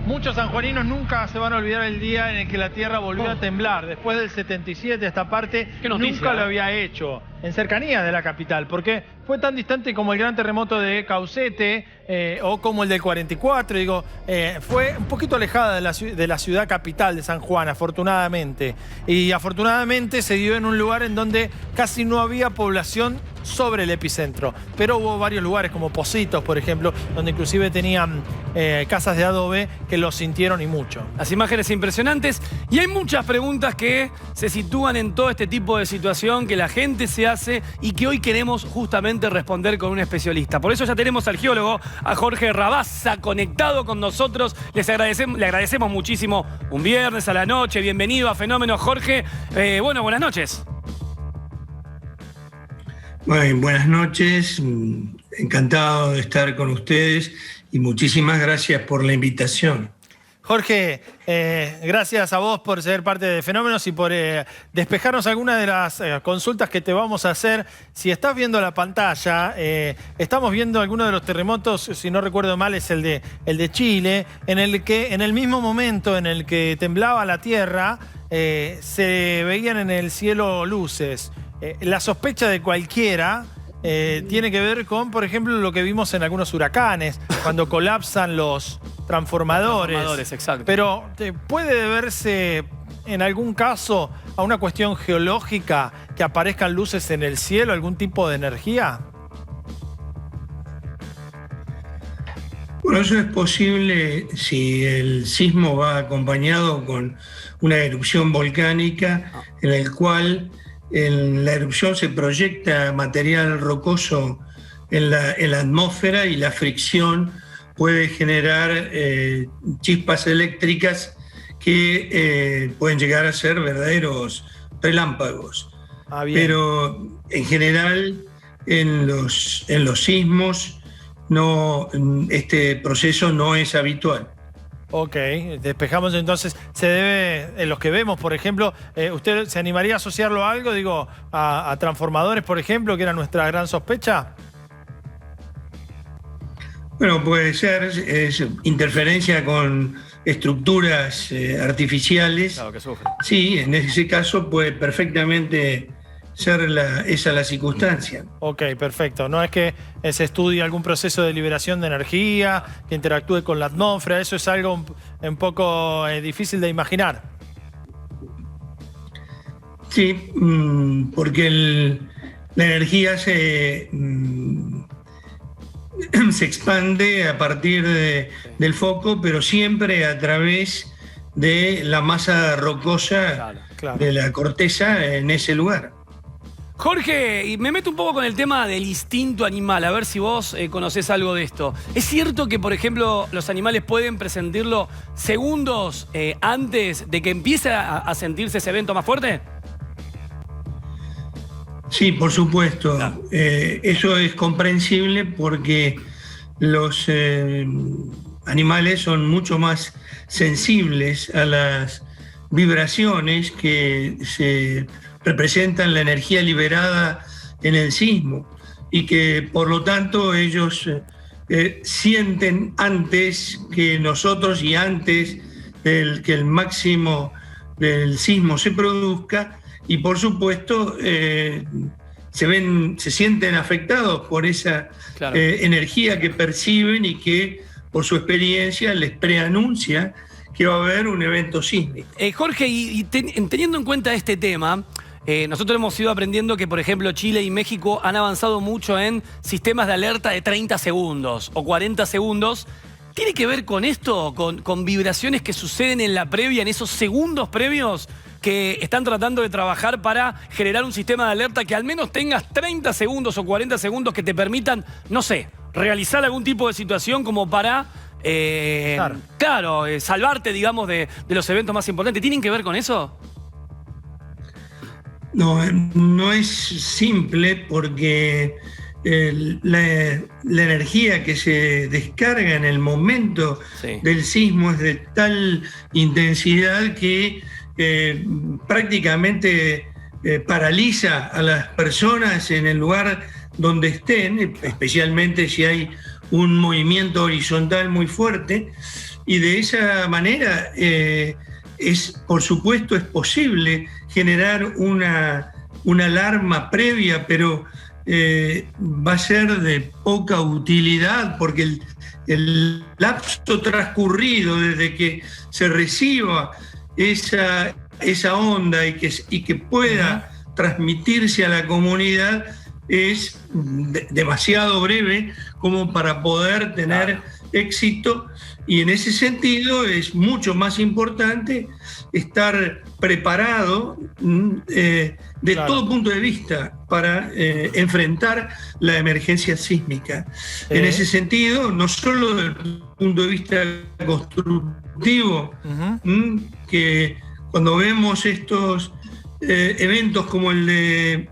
Muchos sanjuaninos nunca se van a olvidar el día en el que la tierra volvió a temblar. Después del 77, esta parte nunca lo había hecho en cercanía de la capital, porque fue tan distante como el gran terremoto de Caucete o como el del 44. Digo, fue un poquito alejada de la ciudad capital de San Juan, afortunadamente. Y afortunadamente se dio en un lugar en donde casi no había población sobre el epicentro. Pero hubo varios lugares, como Pocitos, por ejemplo, donde inclusive tenían casas de adobe que lo sintieron y mucho. Las imágenes impresionantes. Y hay muchas preguntas que se sitúan en todo este tipo de situación que la gente se hace y que hoy queremos justamente responder con un especialista. Por eso ya tenemos al geólogo, a Jorge Rabasa, conectado con nosotros. Le agradecemos muchísimo un viernes a la noche. Bienvenido a Fenómenos, Jorge. Bueno, buenas noches. Bueno, buenas noches. Encantado de estar con ustedes y muchísimas gracias por la invitación. Jorge, gracias a vos por ser parte de Fenómenos y por despejarnos algunas de las consultas que te vamos a hacer. Si estás viendo la pantalla, estamos viendo algunos de los terremotos, si no recuerdo mal, es el de Chile, en el que en el mismo momento en el que temblaba la tierra, se veían en el cielo luces. La sospecha de cualquiera tiene que ver con, por ejemplo, lo que vimos en algunos huracanes, cuando colapsan los transformadores. Exacto. Pero ¿puede deberse en algún caso a una cuestión geológica que aparezcan luces en el cielo, algún tipo de energía? Bueno, eso es posible si el sismo va acompañado con una erupción volcánica en el cual en la erupción se proyecta material rocoso en la atmósfera y la fricción puede generar chispas eléctricas que pueden llegar a ser verdaderos relámpagos. Pero en general en los sismos este proceso no es habitual. Ok, despejamos entonces. Se debe, en los que vemos, por ejemplo, ¿usted se animaría a asociarlo a algo? Digo, a transformadores, por ejemplo, que era nuestra gran sospecha. Bueno, puede ser interferencia con estructuras artificiales. Claro, que sufre. Sí, en ese caso puede perfectamente ser esa la circunstancia. Ok, perfecto. No es que se estudie algún proceso de liberación de energía, que interactúe con la atmósfera. Eso es algo un poco difícil de imaginar. Sí, porque la energía se expande a partir del foco, pero siempre a través de la masa rocosa de la corteza en ese lugar. Jorge, y me meto un poco con el tema del instinto animal, a ver si vos conocés algo de esto. ¿Es cierto que, por ejemplo, los animales pueden presentirlo segundos antes de que empiece a sentirse ese evento más fuerte? Sí, por supuesto. Eso es comprensible porque los animales son mucho más sensibles a las vibraciones que se representan la energía liberada en el sismo y que por lo tanto ellos sienten antes que nosotros y antes que el máximo del sismo se produzca y por supuesto se sienten afectados por esa energía que perciben y que por su experiencia les preanuncia que va a haber un evento sísmico. Jorge, y teniendo en cuenta este tema, nosotros hemos ido aprendiendo que, por ejemplo, Chile y México han avanzado mucho en sistemas de alerta de 30 segundos o 40 segundos. ¿Tiene que ver con esto, con vibraciones que suceden en la previa, en esos segundos previos que están tratando de trabajar para generar un sistema de alerta que al menos tengas 30 segundos o 40 segundos que te permitan, no sé, realizar algún tipo de situación como para, salvarte, digamos, de los eventos más importantes? ¿Tienen que ver con eso? No es simple porque la energía que se descarga en el momento del sismo es de tal intensidad que prácticamente paraliza a las personas en el lugar donde estén, especialmente si hay un movimiento horizontal muy fuerte, y de esa manera por supuesto es posible generar una alarma previa, pero va a ser de poca utilidad, porque el lapso transcurrido desde que se reciba esa onda y que pueda transmitirse a la comunidad es demasiado breve como para poder tener éxito, y en ese sentido es mucho más importante estar preparado de todo punto de vista para enfrentar la emergencia sísmica. En ese sentido, no solo desde el punto de vista constructivo, que cuando vemos estos eventos como el de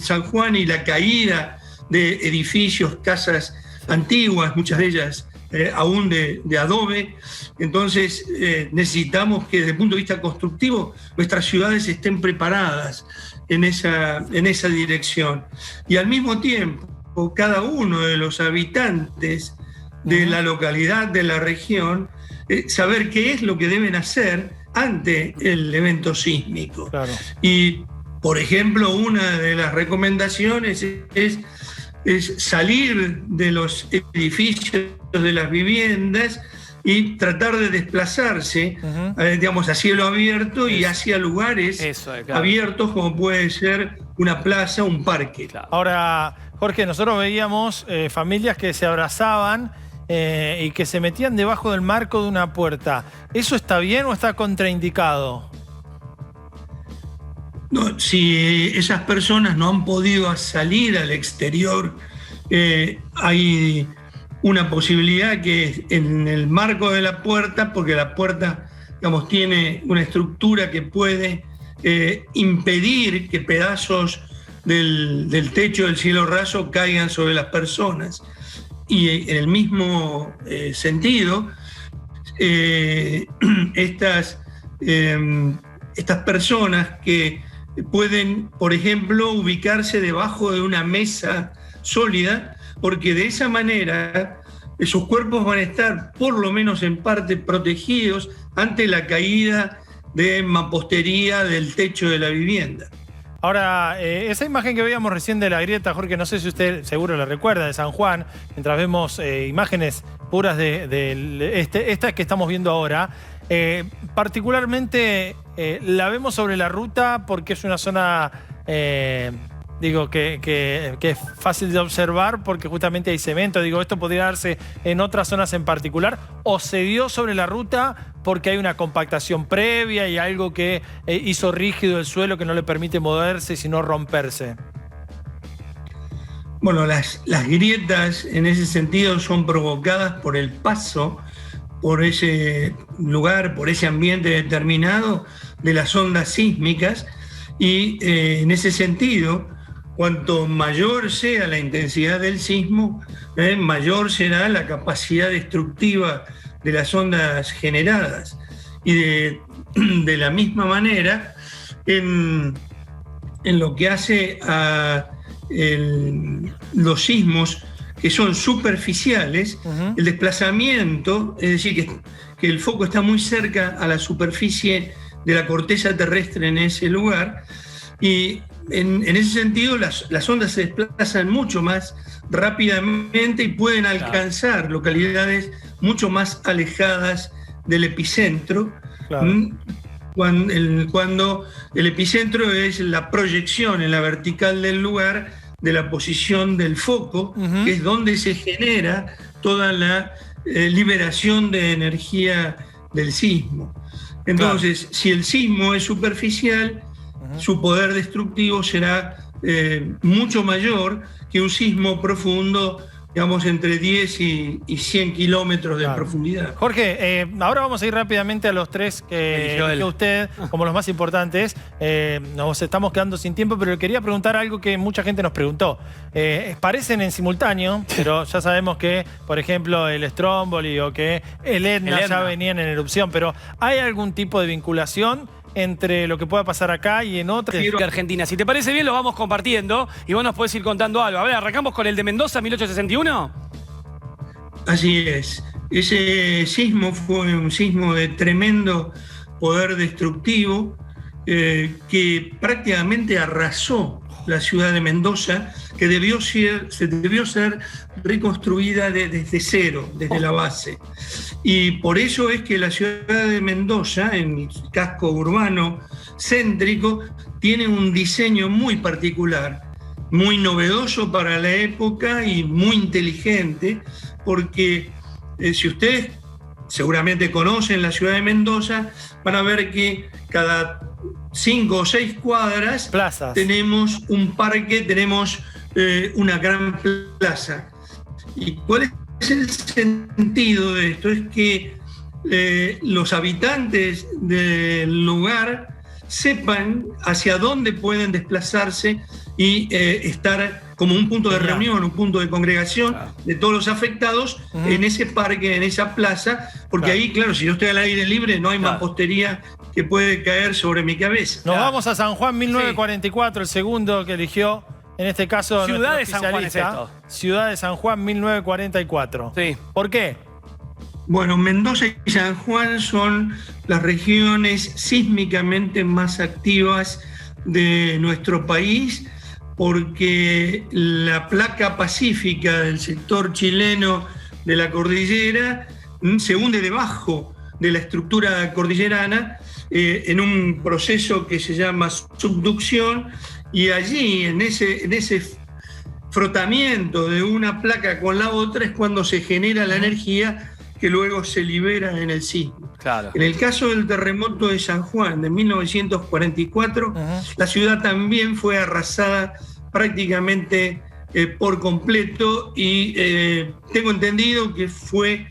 San Juan y la caída de edificios, casas antiguas, muchas de ellas aún de adobe, entonces necesitamos que desde el punto de vista constructivo nuestras ciudades estén preparadas en esa dirección. Y al mismo tiempo, cada uno de los habitantes de la localidad, de la región, saber qué es lo que deben hacer ante el evento sísmico. Claro. Y, por ejemplo, una de las recomendaciones es salir de los edificios, de las viviendas, y tratar de desplazarse, digamos, a cielo abierto y hacia lugares abiertos, como puede ser una plaza, un parque. Ahora, Jorge, nosotros veíamos familias que se abrazaban y que se metían debajo del marco de una puerta. ¿Eso está bien o está contraindicado? No, si esas personas no han podido salir al exterior, hay una posibilidad que en el marco de la puerta, porque la puerta, digamos, tiene una estructura que puede impedir que pedazos del techo del cielo raso caigan sobre las personas. Y en el mismo sentido, estas personas que pueden, por ejemplo, ubicarse debajo de una mesa sólida, porque de esa manera sus cuerpos van a estar, por lo menos en parte, protegidos ante la caída de mampostería del techo de la vivienda. Ahora, esa imagen que veíamos recién de la grieta, Jorge, no sé si usted seguro la recuerda, de San Juan, mientras vemos imágenes puras de esta que estamos viendo ahora, particularmente la vemos sobre la ruta porque es una zona, que es fácil de observar porque justamente hay cemento. Esto podría darse en otras zonas en particular, o se dio sobre la ruta porque hay una compactación previa y algo que hizo rígido el suelo que no le permite moverse sino romperse. Bueno, las grietas en ese sentido son provocadas por el paso por ese lugar, por ese ambiente determinado de las ondas sísmicas, y en ese sentido, cuanto mayor sea la intensidad del sismo, mayor será la capacidad destructiva de las ondas generadas. Y de la misma manera, en lo que hace a los sismos que son superficiales, el desplazamiento, es decir, que el foco está muy cerca a la superficie de la corteza terrestre en ese lugar, y en ese sentido las ondas se desplazan mucho más rápidamente y pueden alcanzar localidades mucho más alejadas del epicentro, cuando el epicentro es la proyección en la vertical del lugar de la posición del foco, que es donde se genera toda la liberación de energía del sismo. Entonces, si el sismo es superficial, su poder destructivo será mucho mayor que un sismo profundo, digamos, entre 10 y 100 kilómetros de profundidad. Jorge, ahora vamos a ir rápidamente a los tres que eligió usted como los más importantes. Nos estamos quedando sin tiempo, pero le quería preguntar algo que mucha gente nos preguntó. Parecen en simultáneo, pero ya sabemos que, por ejemplo, el Stromboli o que el Etna ya venían en erupción, pero ¿hay algún tipo de vinculación entre lo que pueda pasar acá y en otras? Argentina. Si te parece bien, lo vamos compartiendo y vos nos podés ir contando algo. A ver, arrancamos con el de Mendoza, 1861. Así es. Ese sismo fue un sismo de tremendo poder destructivo que prácticamente arrasó la ciudad de Mendoza, que debió ser reconstruida desde cero, desde la base. Y por eso es que la ciudad de Mendoza, en el casco urbano céntrico, tiene un diseño muy particular, muy novedoso para la época y muy inteligente, porque si ustedes seguramente conocen la ciudad de Mendoza, van a ver que cada 5 o 6 cuadras plazas. Tenemos un parque, tenemos una gran plaza. ¿Y cuál es el sentido de esto? Es que los habitantes del lugar sepan hacia dónde pueden desplazarse y estar como un punto de reunión, un punto de congregación de todos los afectados en ese parque, en esa plaza, porque ahí, claro, si yo estoy al aire libre, no hay mampostería que puede caer sobre mi cabeza. Nos vamos a San Juan 1944, el segundo que eligió, en este caso, Ciudad de San Juan es esto. Ciudad de San Juan 1944. Sí. ¿Por qué? Bueno, Mendoza y San Juan son las regiones sísmicamente más activas de nuestro país, porque la placa pacífica del sector chileno de la cordillera se hunde debajo de la estructura cordillerana en un proceso que se llama subducción, y allí en ese frotamiento de una placa con la otra es cuando se genera la energía que luego se libera en el sismo. Claro. En el caso del terremoto de San Juan de 1944, la ciudad también fue arrasada prácticamente por completo, y tengo entendido que fue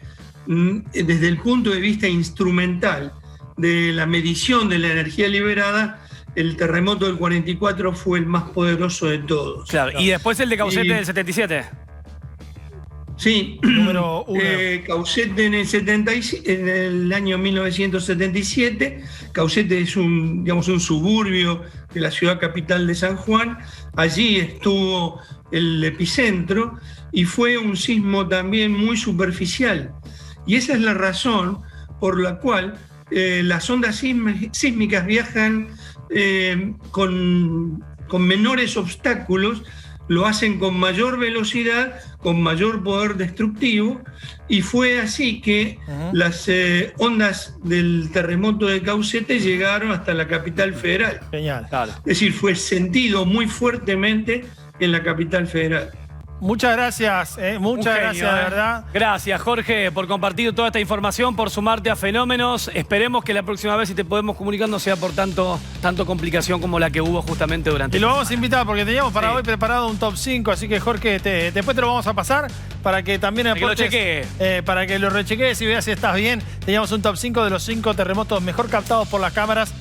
desde el punto de vista instrumental de la medición de la energía liberada, el terremoto del 44 fue el más poderoso de todos. Claro. Y después el de Caucete del 77. Sí, número 1. Caucete en el año 1977. Caucete es un suburbio de la ciudad capital de San Juan. Allí estuvo el epicentro y fue un sismo también muy superficial. Y esa es la razón por la cual las ondas sísmicas viajan con menores obstáculos, lo hacen con mayor velocidad, con mayor poder destructivo, y fue así que las ondas del terremoto de Caucete llegaron hasta la capital federal. Genial. Claro. Es decir, fue sentido muy fuertemente en la capital federal. Muchas gracias, muchas gracias, de verdad. Gracias, Jorge, por compartir toda esta información, por sumarte a Fenómenos. Esperemos que la próxima vez, si te podemos comunicar, no sea por tanto complicación como la que hubo justamente durante... Y lo vamos a invitar porque teníamos para hoy preparado un top 5, así que, Jorge, después te lo vamos a pasar para que también para que lo rechequees y veas si estás bien. Teníamos un top 5 de los 5 terremotos mejor captados por las cámaras